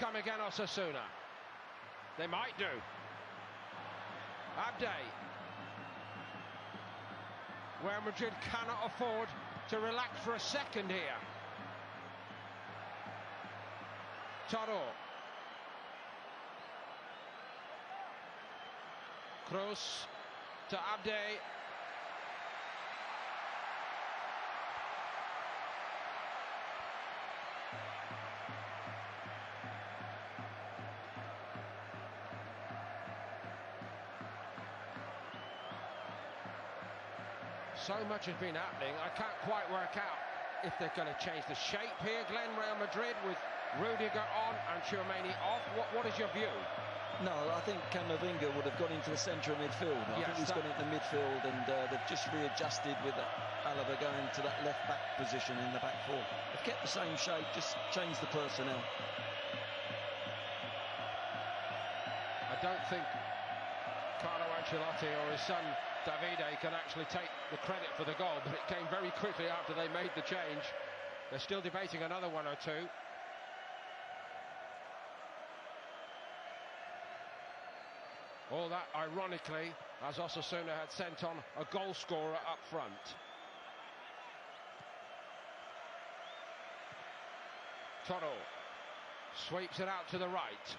come again, Osasuna. They might do. Abde. Real Madrid cannot afford to relax for a second here. Toro. Kroos to Abde. So much has been happening, I can't quite work out if they're going to change the shape here, Glenn. Real Madrid with Rudiger on and Tchouaméni off. What is your view? No, I think Camavinga would have gone into the centre of midfield. I think he's gone into midfield, and they've just readjusted with Alaba going to that left-back position in the back four. They've kept the same shape, just changed the personnel. I don't think Carlo Ancelotti or his son Davide can actually take the credit for the goal, but it came very quickly after they made the change. They're still debating another one or two. All that, ironically, as Osasuna had sent on a goal scorer up front. Toro sweeps it out to the right.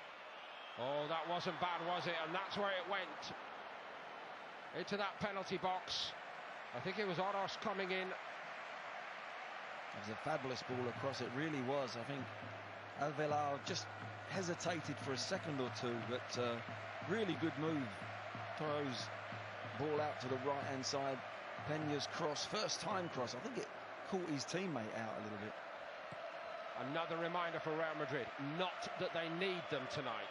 Oh, that wasn't bad, was it? And that's where it went. Into that penalty box. I think it was Oros coming in. It was a fabulous ball across, it really was. I think Alvelar just hesitated for a second or two, but really good move. Toro's ball out to the right-hand side. Peña's cross, first-time cross. I think it caught his teammate out a little bit. Another reminder for Real Madrid, not that they need them tonight.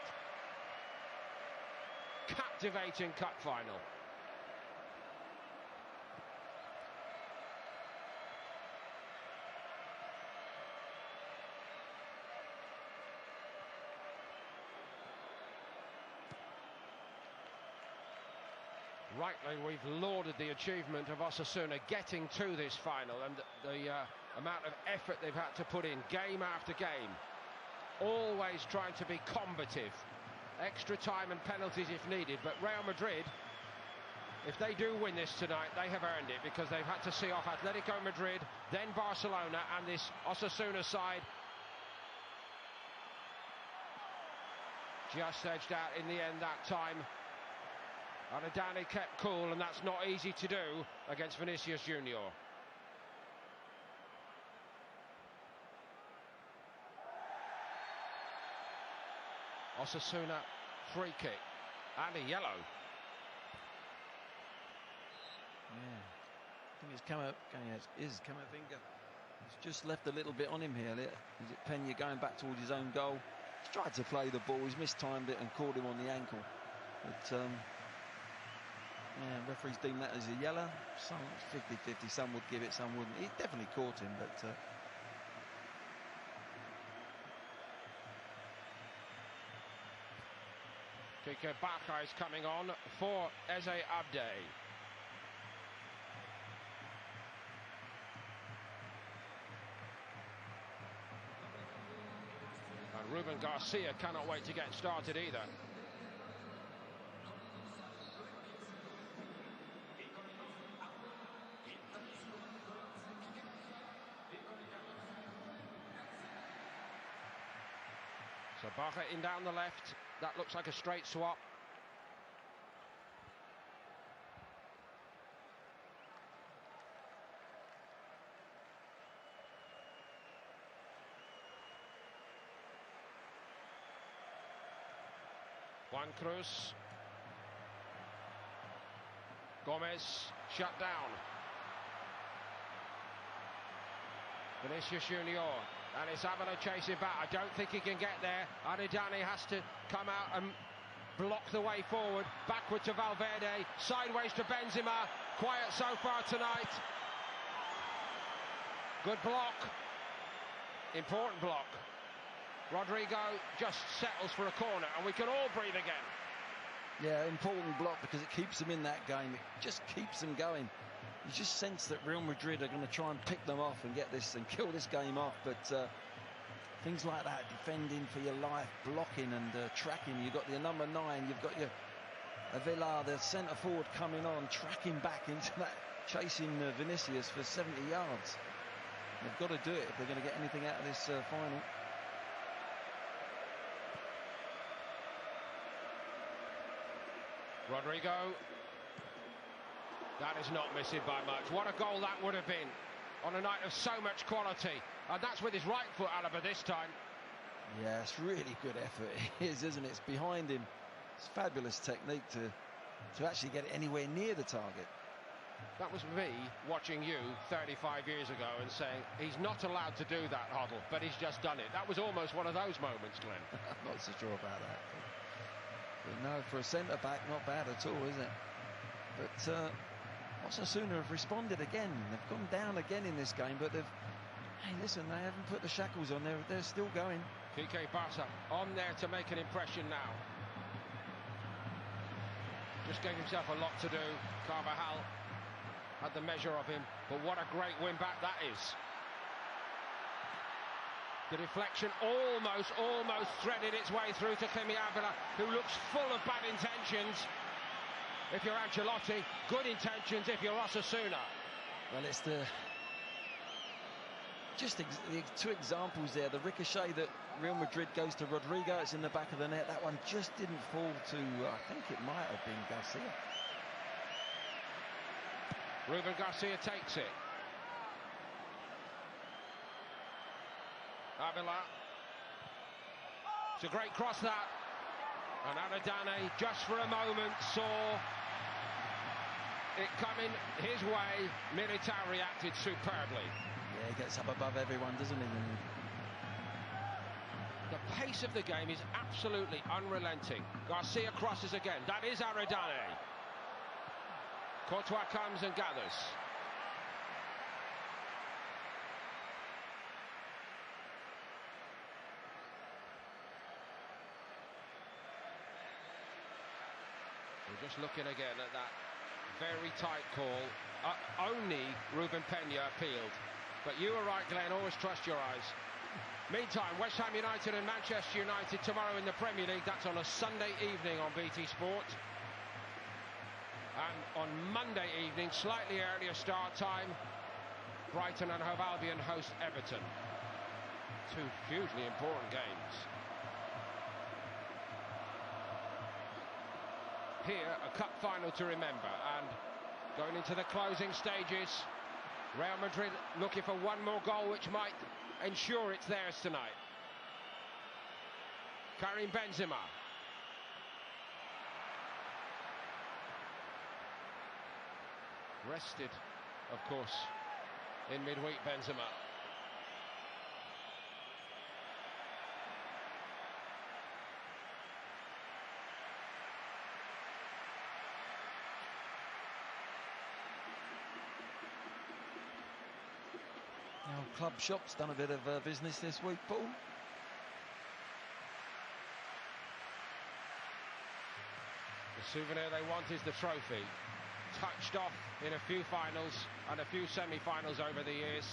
Captivating cup final. Rightly, we've lauded the achievement of Osasuna getting to this final and the amount of effort they've had to put in game after game, always trying to be combative, extra time and penalties if needed. But Real Madrid, if they do win this tonight, they have earned it, because they've had to see off Atletico Madrid, then Barcelona, and this Osasuna side just edged out in the end that time. Adani kept cool, and that's not easy to do against Vinicius Junior. Osasuna free kick and a yellow. Yeah, I think it's Camavinga. He's just left a little bit on him here. Is it Peña going back towards his own goal? He's tried to play the ball, he's mistimed it and caught him on the ankle. But yeah, referees deem that as a yellow. Some 50-50, some would give it, some wouldn't. He definitely caught him, but Kike Baka is coming on for Eze Abde. And Ruben Garcia cannot wait to get started either. So Baka in down the left. That looks like a straight swap. Juan Cruz. Gomez shut down. Vinicius Junior. And it's Abana chasing back. I don't think he can get there. Adani has to come out and block the way forward. Backward to Valverde. Sideways to Benzema. Quiet so far tonight. Good block. Important block. Rodrigo just settles for a corner, and we can all breathe again. Yeah, important block, because it keeps them in that game. It just keeps them going. You just sense that Real Madrid are going to try and pick them off and get this and kill this game off, but things like that, defending for your life, blocking and tracking. You've got your number 9, you've got your Avila, the centre forward, coming on, tracking back into that, chasing Vinicius for 70 yards. They've got to do it if they're going to get anything out of this final. Rodrigo. That is not missing by much. What a goal that would have been on a night of so much quality. And that's with his right foot, Alaba, this time. Yeah, it's really good effort. It is, isn't it? It's behind him. It's fabulous technique to actually get it anywhere near the target. That was me watching you 35 years ago and saying, he's not allowed to do that, Hoddle, but he's just done it. That was almost one of those moments, Glenn. I'm not so sure about that. But no, for a centre-back, not bad at all, is it? But Osasuna have responded again. They've gone down again in this game, but hey, listen, they haven't put the shackles on. They're still going. Kike Barca on there to make an impression now. Just gave himself a lot to do. Carvajal had the measure of him, but what a great win back that is. The deflection almost threaded its way through to Kemi Avila, who looks full of bad intentions. If you're Ancelotti, good intentions if you're Osasuna. Well, it's the 2 examples there. The ricochet that Real Madrid goes to Rodrigo, it's in the back of the net. That one just didn't fall to, I think it might have been Garcia. Ruben Garcia takes it. Avila. It's a great cross, that. And Aradane, just for a moment, saw it coming his way. Militao reacted superbly. Yeah, he gets up above everyone, doesn't he? The pace of the game is absolutely unrelenting. Garcia crosses again. That is Aradane. Courtois comes and gathers. We're just looking again at that very tight call. Only Ruben Peña appealed. But you were right, Glenn, always trust your eyes. Meantime, West Ham United and Manchester United tomorrow in the Premier League. That's on a Sunday evening on BT Sport. And on Monday evening, slightly earlier start time, Brighton and Hove Albion host Everton. 2 hugely important games. Here, a cup final to remember, and going into the closing stages, Real Madrid looking for one more goal which might ensure it's theirs tonight. Karim Benzema. Rested, of course, in midweek, Benzema. Now, Club Shop's done a bit of business this week, Paul. The souvenir they want is the trophy. Touched off in a few finals and a few semi-finals over the years.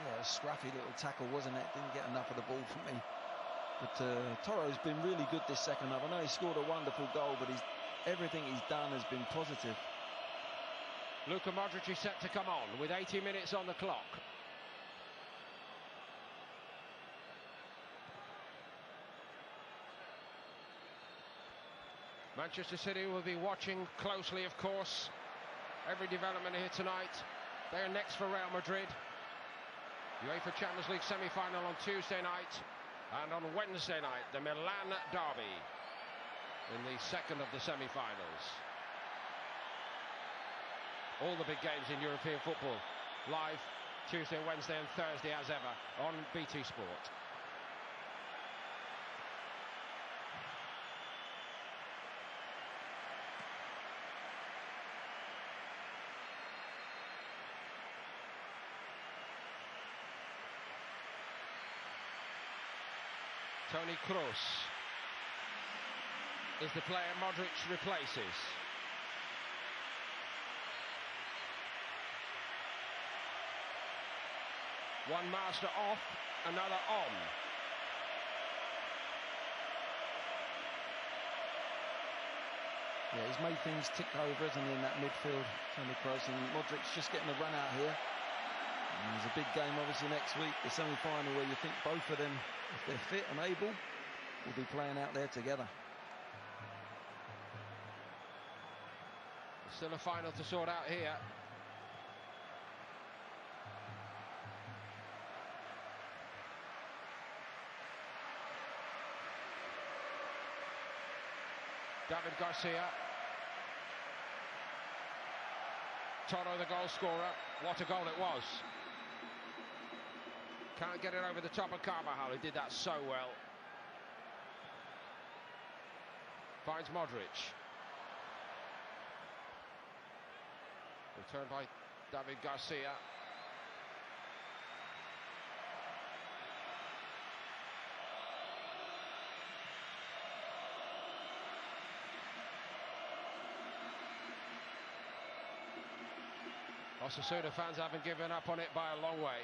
Yeah, a scruffy little tackle, wasn't it? Didn't get enough of the ball from me. But Toro's been really good this second half. I know he scored a wonderful goal, but everything he's done has been positive. Luka Modric is set to come on with 80 minutes on the clock. Manchester City will be watching closely, of course, every development here tonight. They are next for Real Madrid. UEFA Champions League semi-final on Tuesday night. And on Wednesday night, the Milan derby in the second of the semi-finals. All the big games in European football live Tuesday, Wednesday and Thursday as ever on BT Sport. Toni Kroos is the player Modric replaces. One master off, another on. Yeah, he's made things tick over, hasn't he, in that midfield, Toni Kroos, and Modric's just getting a run out here. And there's a big game, obviously, next week, the semi-final, where you think both of them, if they're fit and able, will be playing out there together. Still a final to sort out here. David Garcia. Toro, the goal scorer. What a goal it was. Can't get it over the top of Carvajal, who did that so well. Finds Modric. Returned by David Garcia. Osasuna fans haven't given up on it by a long way.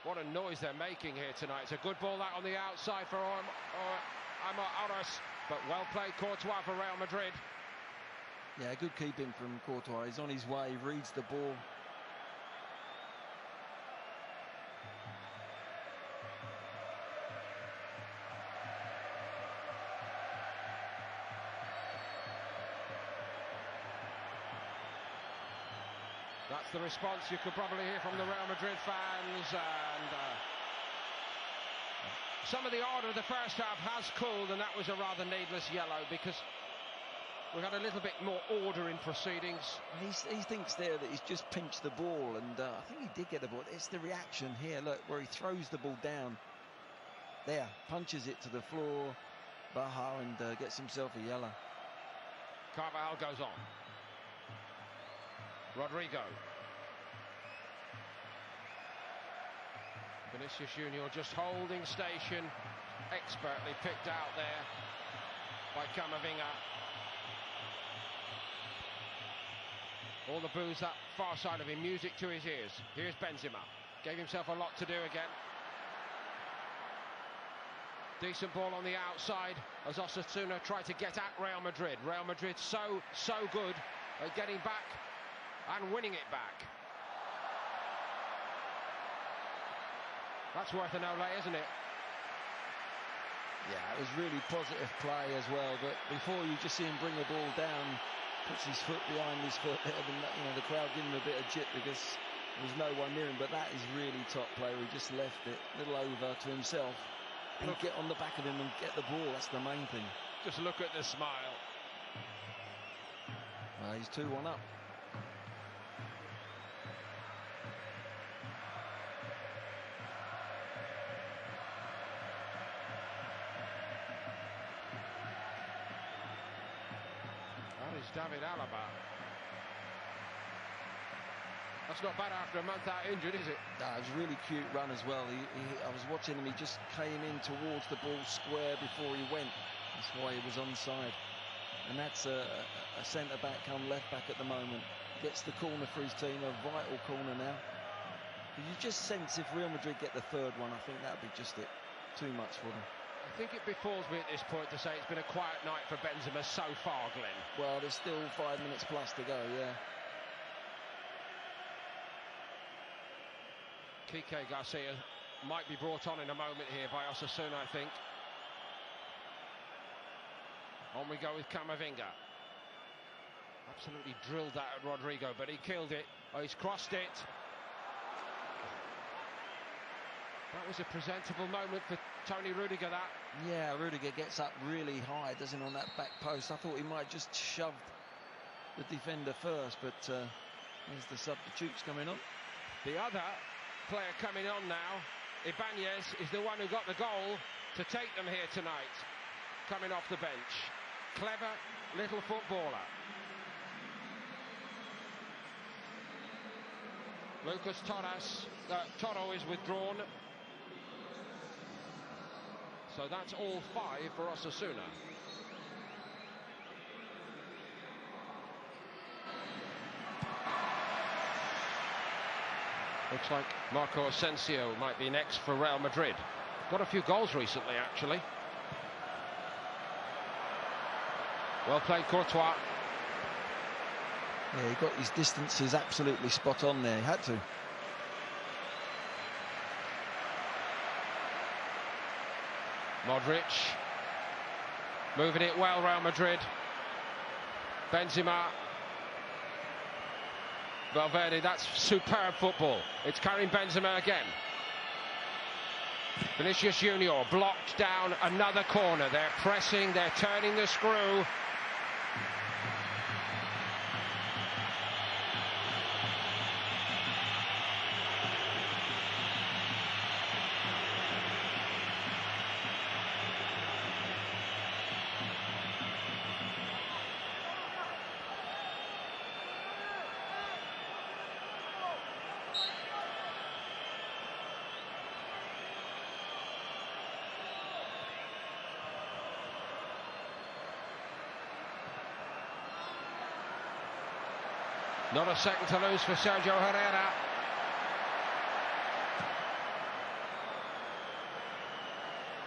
What a noise they're making here tonight. It's a good ball that on the outside for Aros, but well played Courtois for Real Madrid. Yeah, good keeping from Courtois. He's on his way, reads the ball. That's the response you could probably hear from the Real Madrid fans, and some of the order of the first half has cooled, and that was a rather needless yellow, because we've had a little bit more order in proceedings. He thinks there that he's just pinched the ball, and I think he did get the ball. It's the reaction here, look, where he throws the ball down. There, punches it to the floor, Baja, and gets himself a yellow. Carvajal goes on. Rodrigo. Vinicius Junior just holding station, expertly picked out there by Camavinga. All the boos that far side of him, music to his ears. Here's Benzema, gave himself a lot to do again. Decent ball on the outside as Osasuna try to get at Real Madrid. Real Madrid so good at getting back and winning it back. That's worth an ole, isn't it? Yeah, it was really positive play as well, but before you just see him bring the ball down, puts his foot behind his foot there, and the crowd giving him a bit of jip because there was no one near him, but that is really top play. He just left it a little over to himself and get on the back of him and get the ball. That's the main thing. Just look at the smile. He's 2-1 up. David Alaba. That's not bad after a month out injured, is it? No, it was a really cute run as well. I was watching him, he just came in towards the ball square before he went. That's why he was onside. And that's a centre-back come left-back at the moment. Gets the corner for his team, a vital corner now. But you just sense if Real Madrid get the third one, I think that would be just it. Too much for them. I think it befalls me at this point to say it's been a quiet night for Benzema so far, Glenn. Well, there's still 5 minutes plus to go, yeah. Kike Garcia might be brought on in a moment here by Osasuna, I think. On we go with Camavinga. Absolutely drilled that at Rodrigo, but he killed it. Oh, he's crossed it. That was a presentable moment for Tony Rudiger, that. Yeah, Rudiger gets up really high, doesn't he, on that back post. I thought he might just shove the defender first, but there's the substitutes coming on. The other player coming on now, Ibanez, is the one who got the goal to take them here tonight, coming off the bench. Clever little footballer. Lucas Toro is withdrawn. So that's all 5 for Osasuna. Looks like Marco Asensio might be next for Real Madrid. Got a few goals recently, actually. Well played, Courtois. Yeah, he got his distances absolutely spot on there. He had to. Modric. Moving it well, Real Madrid. Benzema. Valverde, that's superb football. It's Karim Benzema again. Vinicius Junior blocked down another corner. They're pressing, they're turning the screw. Not a second to lose for Sergio Herrera.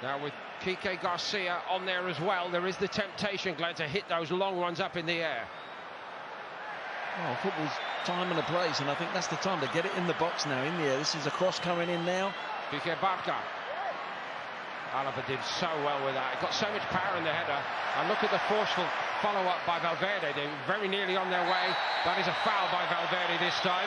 Now with Quique Garcia on there as well, there is the temptation, Glenn, to hit those long ones up in the air. Well, football's time and a place, and I think that's the time to get it in the box now, in the air. This is a cross coming in now. Piqué Barca. Alaba did so well with that. It got so much power in the header. And look at the forceful follow-up by Valverde. They're very nearly on their way. That is a foul by Valverde this time.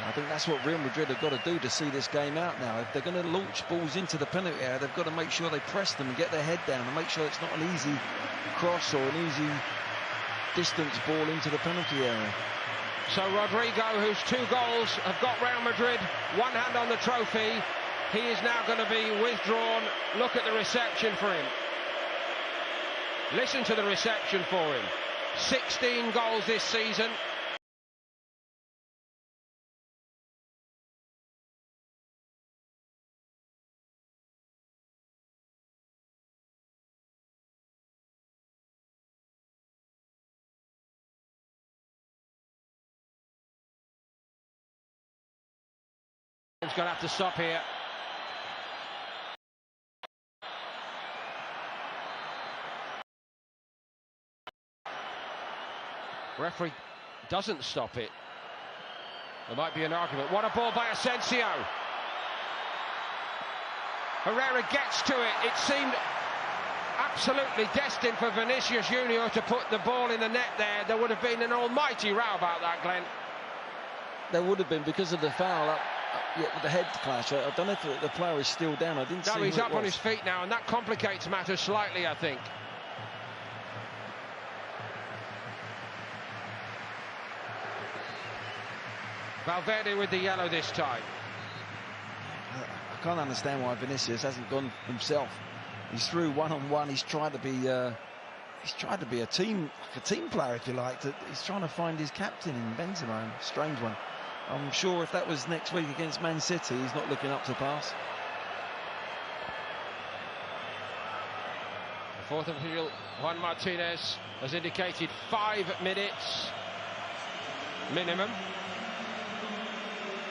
I think that's what Real Madrid have got to do to see this game out now. If they're going to launch balls into the penalty area, they've got to make sure they press them and get their head down and make sure it's not an easy cross or an easy distance ball into the penalty area. So Rodrigo, whose 2 goals have got Real Madrid one hand on the trophy, he is now going to be withdrawn. Look at the reception for him. Listen to the reception for him. 16 goals this season. He's going to have to stop here. Referee doesn't stop it. There might be an argument. What a ball by Asensio. Herrera gets to it. It seemed absolutely destined for Vinicius Junior to put the ball in the net there. There would have been an almighty row about that, Glenn. There would have been because of the foul with the head clash. I don't know if the player is still down. I didn't see. No, he's up on his feet now, and that complicates matters slightly, I think. Valverde with the yellow this time. I can't understand why Vinicius hasn't gone himself. He's through one-on-one. He's tried to be a team player, if you like. He's trying to find his captain in Benzema. Strange one. I'm sure if that was next week against Man City, he's not looking up to pass. The fourth official, Juan Martinez, has indicated 5 minutes minimum.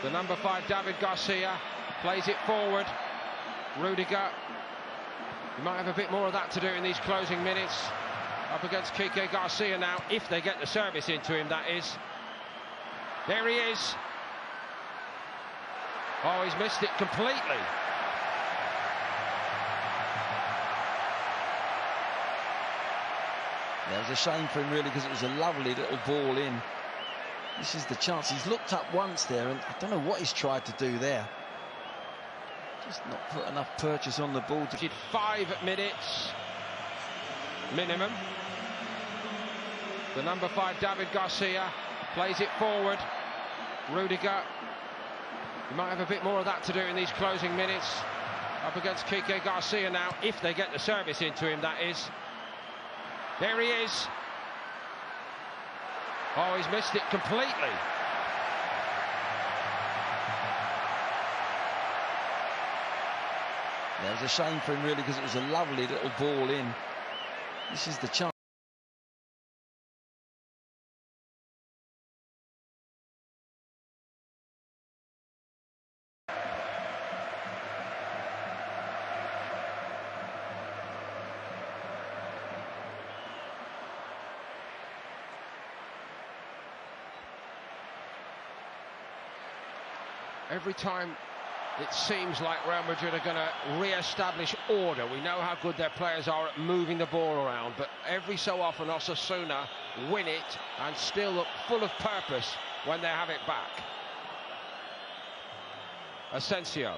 The number 5, David Garcia, plays it forward. Rudiger, he might have a bit more of that to do in these closing minutes. Up against Quique Garcia now, if they get the service into him, that is. There he is. Oh, he's missed it completely. Yeah, it was a shame for him, really, because it was a lovely little ball in. This is the chance. He's looked up once there, and I don't know what he's tried to do there. Just not put enough purchase on the ball. Did 5 minutes minimum. The number 5, David Garcia, plays it forward. Rudiger, he might have a bit more of that to do in these closing minutes. Up against Quique Garcia now, if they get the service into him, that is. There he is. Oh, he's missed it completely. Yeah, it was a shame for him really, because it was a lovely little ball in. This is the chance. Every time it seems like Real Madrid are going to re-establish order. We know how good their players are at moving the ball around, but every so often Osasuna win it and still look full of purpose when they have it back. Asensio.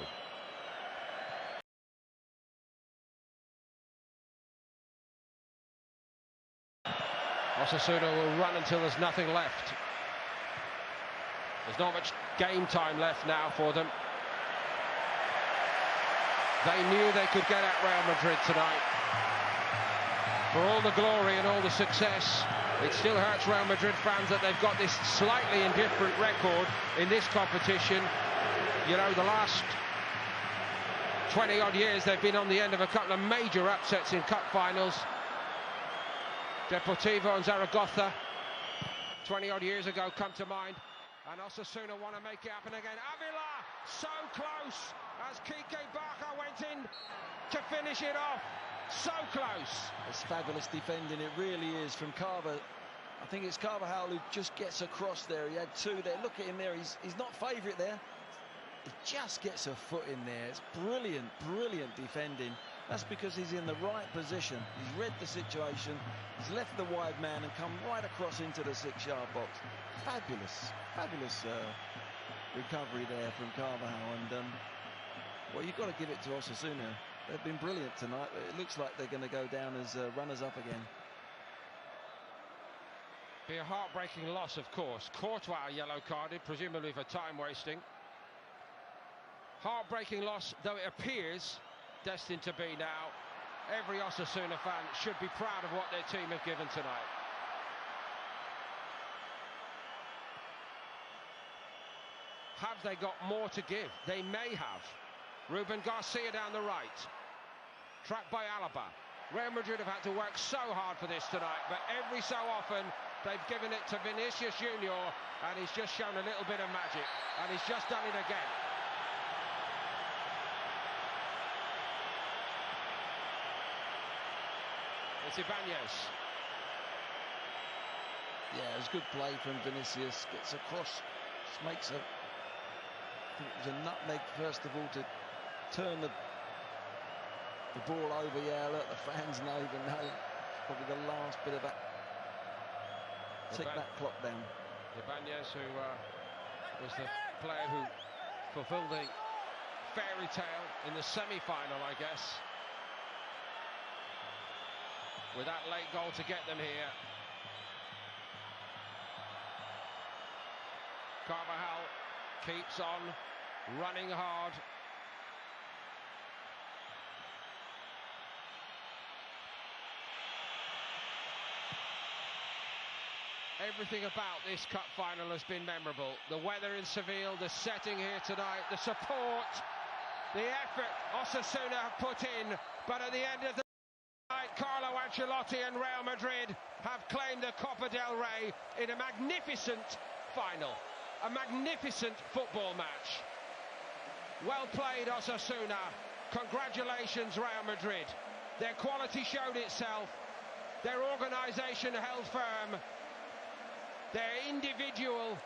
Osasuna will run until there's nothing left. There's not much game time left now for them. They knew they could get at Real Madrid tonight. For all the glory and all the success, it still hurts Real Madrid fans that they've got this slightly indifferent record in this competition. You know, the last 20-odd years they've been on the end of a couple of major upsets in cup finals. Deportivo and Zaragoza 20-odd years ago come to mind. And Osasuna want to make it happen again. Avila, so close as Kike Barca went in to finish it off. So close. It's fabulous defending, it really is, from Carver. I think it's Carvajal who just gets across there. He had two there. Look at him there. He's not favourite there. He just gets a foot in there. It's brilliant, brilliant defending. That's because he's in the right position. He's read the situation. He's left the wide man and come right across into the 6-yard box. Fabulous, fabulous recovery there from Carvajal. And well, you've got to give it to Osasuna. They've been brilliant tonight. It looks like they're going to go down as runners-up again. Be a heartbreaking loss, of course. Courtois yellow-carded, presumably for time wasting. Heartbreaking loss, though it appears destined to be now. Every Osasuna fan should be proud of what their team have given tonight. Have they got more to give? They may have. Ruben Garcia down the right. Trapped by Alaba. Real Madrid have had to work so hard for this tonight, but every so often they've given it to Vinicius Junior, and he's just shown a little bit of magic, and he's just done it again. It's Ibanez. Yeah, it was good play from Vinicius. Gets across, just makes a, I think it was a nutmeg first of all to turn the ball over. Yeah, look, the fans know, even know. Probably the last bit of that. Tick that clock down. Ibanez, who was the player who fulfilled the fairy tale in the semi-final, I guess. With that late goal to get them here. Carvajal keeps on running hard. Everything about this cup final has been memorable. The weather in Seville, the setting here tonight, the support, the effort Osasuna have put in, but at the end of the Carlo Ancelotti and Real Madrid have claimed the Copa del Rey in a magnificent final, a magnificent football match. Well played, Osasuna. Congratulations, Real Madrid. Their quality showed itself, their organisation held firm, their individual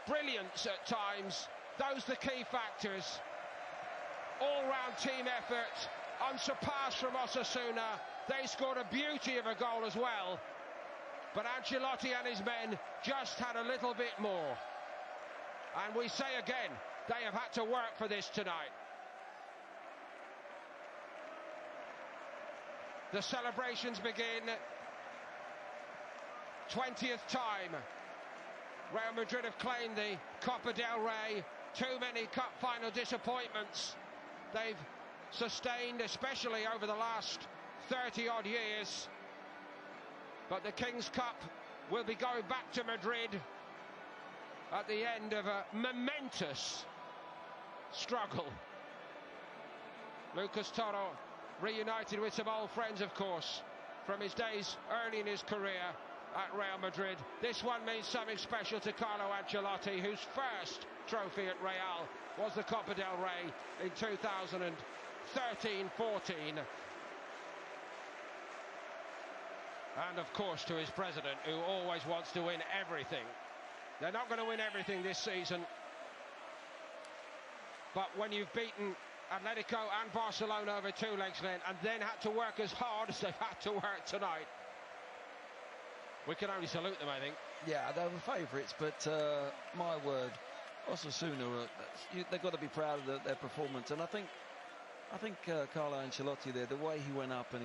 brilliance at times, those the key factors. All-round team effort, unsurpassed from Osasuna. They scored a beauty of a goal as well, but Ancelotti and his men just had a little bit more. And we say again, they have had to work for this tonight. The celebrations begin. 20th time Real Madrid have claimed the Copa del Rey. Too many cup final disappointments they've sustained, especially over the last 30-odd years. But the King's Cup will be going back to Madrid at the end of a momentous struggle. Lucas Toro reunited with some old friends, of course, from his days early in his career at Real Madrid. This one means something special to Carlo Ancelotti, whose first trophy at Real was the Copa del Rey in 2013-14. And of course to his president, who always wants to win everything. They're not going to win everything this season, but when you've beaten Atletico and Barcelona over 2 legs, Glenn, and then had to work as hard as they've had to work tonight, we can only salute them, I think. Yeah, they were favourites, but my word, Osasuna, they've got to be proud of their performance. And I think Carlo Ancelotti there, the way he went up and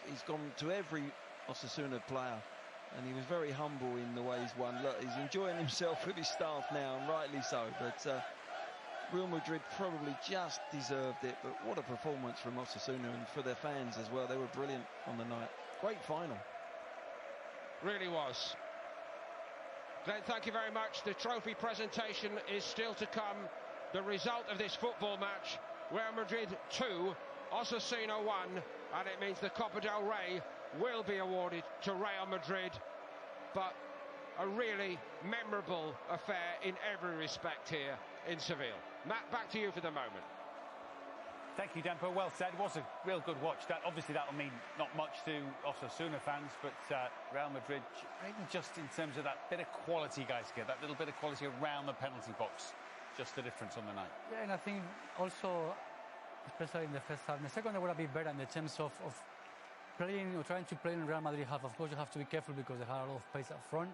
he's gone to every Osasuna player, and he was very humble in the way he's won. Look, he's enjoying himself with his staff now, and rightly so. But Real Madrid probably just deserved it. But what a performance from Osasuna, and for their fans as well. They were brilliant on the night. Great final. Really was. Glenn, thank you very much. The trophy presentation is still to come. The result of this football match: Real Madrid 2, Osasuna 1, and it means the Copa del Rey will be awarded to Real Madrid. But a really memorable affair in every respect here in Seville. Matt, back to you for the moment. Thank you, Dempo. Well said. It was a real good watch. Obviously that'll mean not much to Osasuna fans, but Real Madrid, even just in terms of that bit of quality, guys, get that little bit of quality around the penalty box, just the difference on the night. Yeah, and I think also, especially in the first half, in the second they were a bit better in the terms of playing or trying to play in Real Madrid half. Of course, you have to be careful because they had a lot of pace up front.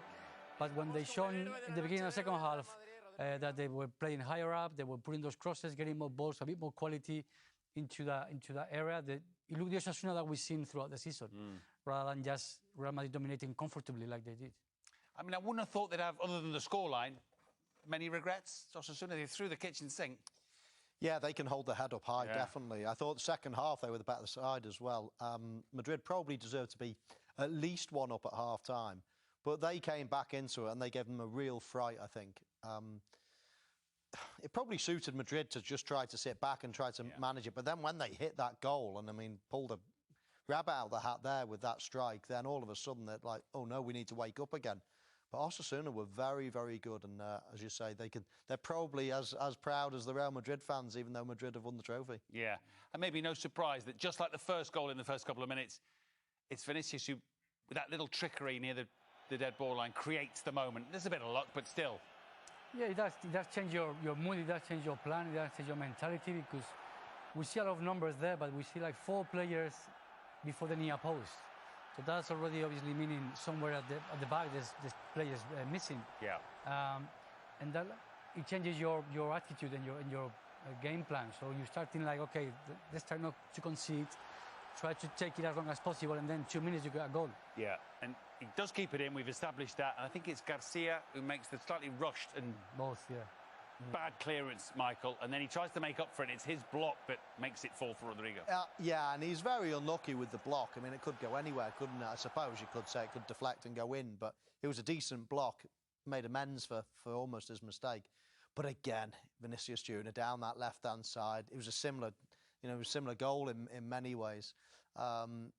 But when they shown in the beginning of the second half that they were playing higher up, they were putting those crosses, getting more balls, a bit more quality into that area. It looked the Osasuna that we've seen throughout the season, rather than just Real Madrid dominating comfortably like they did. I mean, I wouldn't have thought they'd have, other than the scoreline, many regrets. Osasuna, they threw the kitchen sink. Yeah, they can hold their head up high, definitely. I thought the second half they were the better side as well. Madrid probably deserved to be at least 1 up at half-time, but they came back into it and they gave them a real fright, I think. It probably suited Madrid to just try to sit back and try to manage it, but then when they hit that goal and, I mean, pulled a rabbit out of the hat there with that strike, then all of a sudden they're like, oh no, we need to wake up again. But Osasuna were very, very good, and as you say, they're probably as proud as the Real Madrid fans, even though Madrid have won the trophy. Yeah, and maybe no surprise that just like the first goal in the first couple of minutes, it's Vinicius who, with that little trickery near the dead ball line, creates the moment. There's a bit of luck, but still. Yeah, it does change your mood, it does change your plan, it does change your mentality, because we see a lot of numbers there, but we see like 4 players before the near post. So that's already obviously meaning somewhere at the back there's players missing. Yeah. And that it changes your attitude and your game plan. So you start thinking like, okay, let's try not to concede, try to take it as long as possible, and then 2 minutes you get a goal. Yeah, and he does keep it in. We've established that. And I think it's Garcia who makes the slightly rushed and bad clearance, Michael, and then he tries to make up for it. It's his block that makes it fall for Rodrigo. Yeah, and he's very unlucky with the block. I mean, it could go anywhere, couldn't it? I suppose you could say it could deflect and go in, but it was a decent block, made amends for almost his mistake. But again, Vinicius Junior down that left-hand side, it was a similar goal in many ways.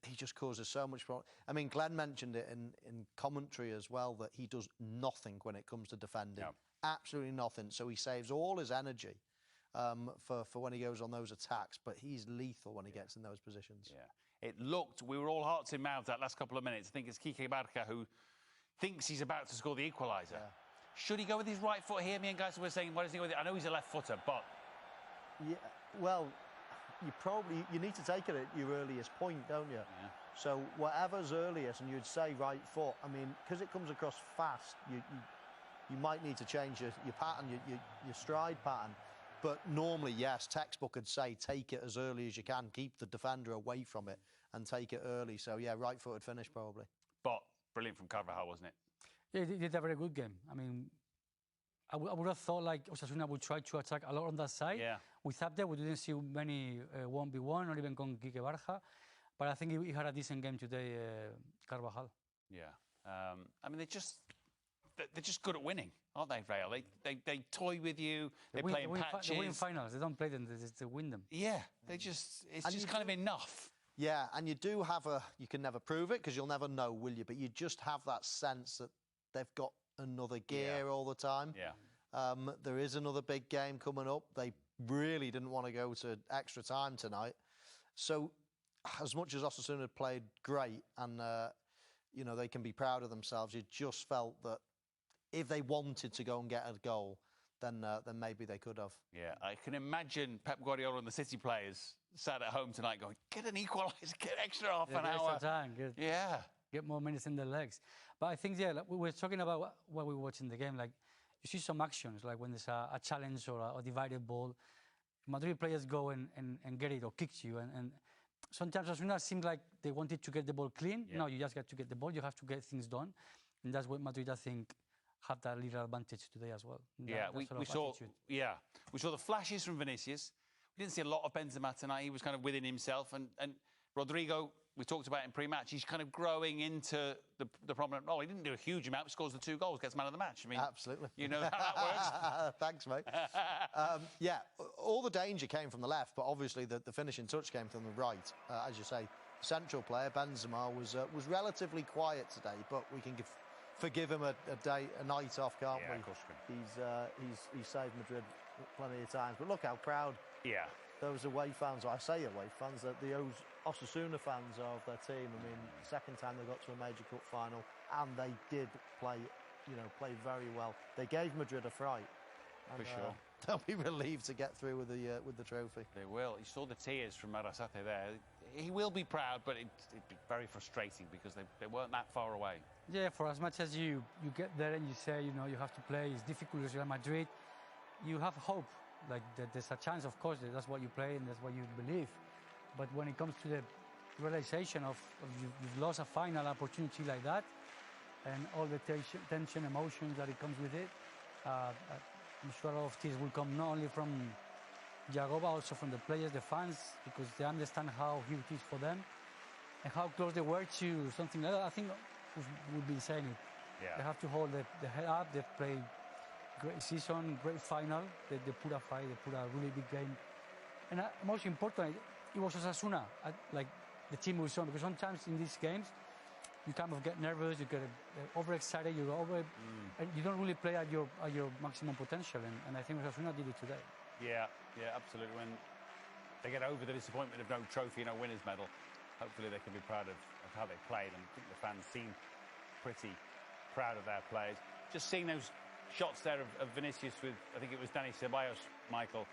He just causes so much problem. I mean, Glenn mentioned it in commentary as well, that he does nothing when it comes to defending. No. Absolutely nothing. So he saves all his energy for when he goes on those attacks, but he's lethal when he gets in those positions. Yeah. It looked, we were all hearts in mouths that last couple of minutes. I think it's Kike Barca who thinks he's about to score the equaliser. Yeah. Should he go with his right foot here? Me and guys were saying, what does he go with it? I know he's a left footer, but... Yeah, well, you need to take it at your earliest point, don't you? Yeah. So whatever's earliest, and you'd say right foot, I mean, because it comes across fast, you might need to change your pattern, your stride pattern. But normally, yes, textbook would say take it as early as you can, keep the defender away from it and take it early. So, yeah, right-footed finish probably. But brilliant from Carvajal, wasn't it? Yeah, he did a very good game. I mean, I would have thought like Osasuna would try to attack a lot on that side. Yeah. With Abde, we didn't see many 1v1, not even con Kike Barja. But I think he had a decent game today, Carvajal. Yeah. I mean, they're just good at winning, aren't they, Real? They toy with you. They play in patches. They win finals. They don't play them. They win them. Yeah, it's just kind of enough. Yeah, and you do have you can never prove it because you'll never know, will you? But you just have that sense that they've got another gear all the time. Yeah. There is another big game coming up. They really didn't want to go to extra time tonight. So as much as Osasuna had played great and, you know, they can be proud of themselves, you just felt that if they wanted to go and get a goal, then maybe they could have. Yeah, I can imagine Pep Guardiola and the City players sat at home tonight going, get an equaliser, get extra half an hour. Extra time, get more minutes in the legs. But I think, like we were talking about what we watch in the game, like you see some actions, like when there's a challenge or a divided ball, Madrid players go and get it or kicks you. And sometimes Osasuna seemed like they wanted to get the ball clean. Yeah. No, you just got to get the ball. You have to get things done. And that's what Madrid, I think, have that little advantage today as well. We saw the flashes from Vinicius. We didn't see a lot of Benzema tonight. He was kind of within himself. And Rodrigo, we talked about in pre-match, he's kind of growing into the prominent role. He didn't do a huge amount, scores the 2 goals, gets man of the match. I mean, absolutely. You know how that works. Thanks, mate. Yeah, all the danger came from the left, but obviously the finishing touch came from the right. As you say, central player Benzema was relatively quiet today, but we can forgive him a night off, can't we? Of course we can. He's saved Madrid plenty of times. But look how proud those away fans, or I say away fans, that the Osasuna fans are of their team. I mean, second time they got to a major cup final, and they did play very well. They gave Madrid a fright. And, for sure. They'll be relieved to get through with the trophy. They will. You saw the tears from Arrasate there. He will be proud, but it'd be very frustrating because they weren't that far away. Yeah, for as much as you get there and you say, you know, you have to play, it's difficult as Real Madrid, you have hope. Like, there's a chance, of course, that's what you play and that's what you believe. But when it comes to the realization of you've lost a final opportunity like that and all the tension, emotions that it comes with it, I'm sure a lot of tears will come not only from Jago, but also from the players, the fans, because they understand how huge it is for them and how close they were to something like that. I think we've been saying it. Yeah. They have to hold the head up. They've played great season, great final. They put a fight. They put a really big game. And most importantly, it was Osasuna, like the team we saw. Because sometimes in these games, you kind of get nervous, you get overexcited, and you don't really play at your maximum potential. And I think Osasuna did it today. Yeah, absolutely. When they get over the disappointment of no trophy, no winner's medal, hopefully they can be proud of how they played. And I think the fans seem pretty proud of their players. Just seeing those shots there of Vinicius with, I think it was Dani Ceballos, Michael.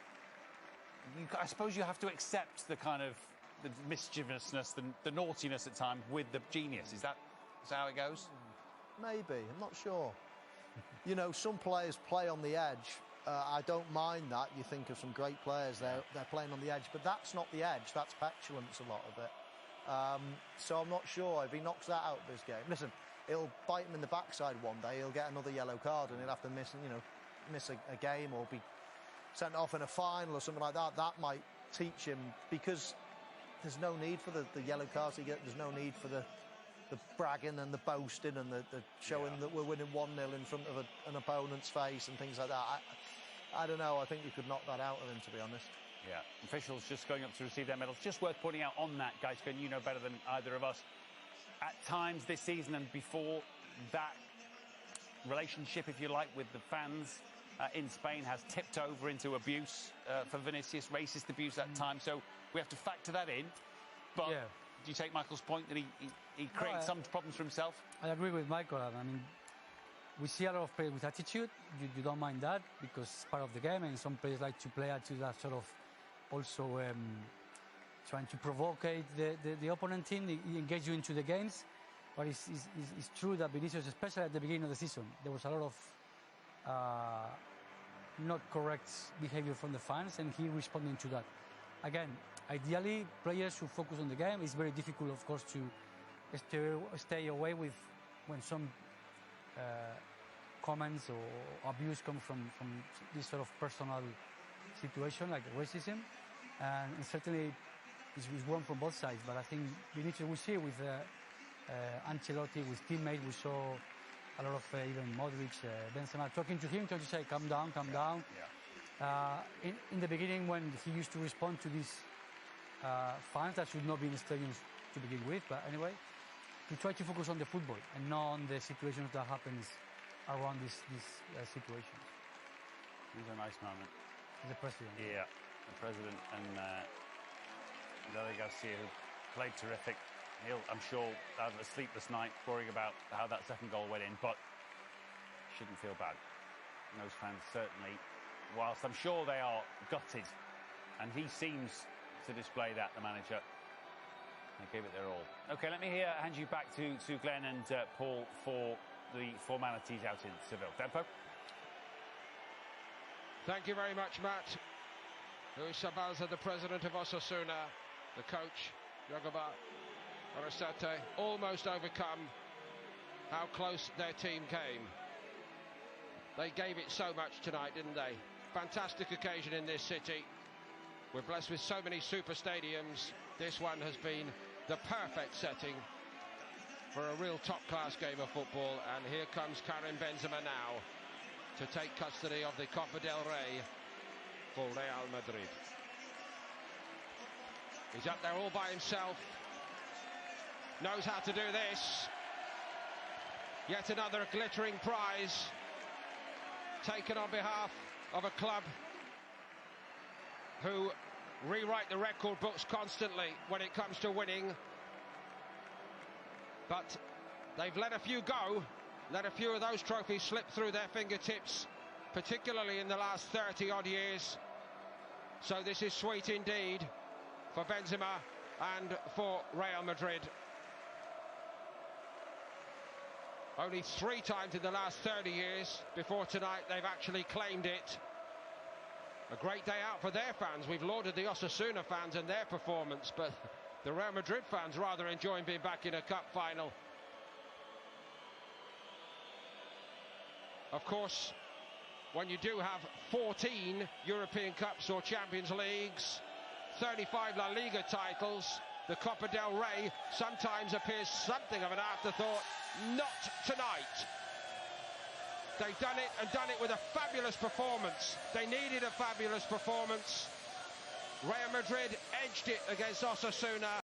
I suppose you have to accept the kind of the mischievousness, the naughtiness at times with the genius. Is that how it goes? Maybe. I'm not sure. You know, some players play on the edge. I don't mind that. You think of some great players, they're playing on the edge, but that's not the edge. That's petulance, a lot of it. So I'm not sure if he knocks that out this game. Listen, it'll bite him in the backside one day. He'll get another yellow card and he'll have to miss a game or be sent off in a final or something like that. That might teach him, because there's no need for the yellow cards he gets. There's no need for the bragging and the boasting and the showing that we're winning 1-0 in front of an opponent's face and things like that. I don't know. I think you could knock that out of him, to be honest. Yeah, officials just going up to receive their medals. Just worth pointing out on that, guys, and you know better than either of us, at times this season and before, that relationship, if you like, with the fans in Spain has tipped over into abuse for Vinicius, racist abuse at times. So we have to factor that in. But do you take Michael's point that he creates some problems for himself? I agree with Michael. I mean, we see a lot of players with attitude. You don't mind that because it's part of the game, and some players like to play attitude that sort of also trying to provoke the opponent team, engage you into the games. But it's true that Vinicius, especially at the beginning of the season, there was a lot of not correct behavior from the fans, and he responding to that. Again, ideally, players who focus on the game. It's very difficult, of course, to stay away with when some comments or abuse come from this sort of personal situation, like racism, and certainly it's wrong from both sides. But I think we see with Ancelotti, with teammates, we saw a lot of even Madrid, Benzema talking to him, trying to say, calm down, calm down. Yeah. In the beginning, when he used to respond to these fans that should not be in the stadiums to begin with, but anyway, he tried to focus on the football and not on the situations that happens around these situations. It was a nice moment. The president. Yeah, the president and Dele Garcia, who played terrific. He'll, I'm sure, have a sleepless night worrying about how that second goal went in, but shouldn't feel bad. And those fans certainly, whilst I'm sure they are gutted, and he seems to display that, the manager, they gave it their all. OK, let me hand you back to Glenn and Paul for the formalities out in Seville. Dempo? Thank you very much, Matt. Luis Sabalza, the president of Osasuna, the coach, Jagoba Arrasate, almost overcome how close their team came. They gave it so much tonight, didn't they? Fantastic occasion in this city. We're blessed with so many super stadiums. This one has been the perfect setting for a real top-class game of football. And here comes Karim Benzema now to take custody of the Copa del Rey for Real Madrid. He's up there all by himself. Knows how to do this. Yet another glittering prize taken on behalf of a club who rewrite the record books constantly when it comes to winning. But they've let a few go, let a few of those trophies slip through their fingertips, particularly in the last 30-odd years. So this is sweet indeed for Benzema and for Real Madrid. Only 3 times in the last 30 years before tonight they've actually claimed it. A great day out for their fans. We've lauded the Osasuna fans and their performance, but the Real Madrid fans rather enjoying being back in a cup final. Of course, when you do have 14 European Cups or Champions Leagues, 35 La Liga titles, the Copa del Rey sometimes appears something of an afterthought. Not tonight. They've done it, and done it with a fabulous performance. They needed a fabulous performance. Real Madrid edged it against Osasuna.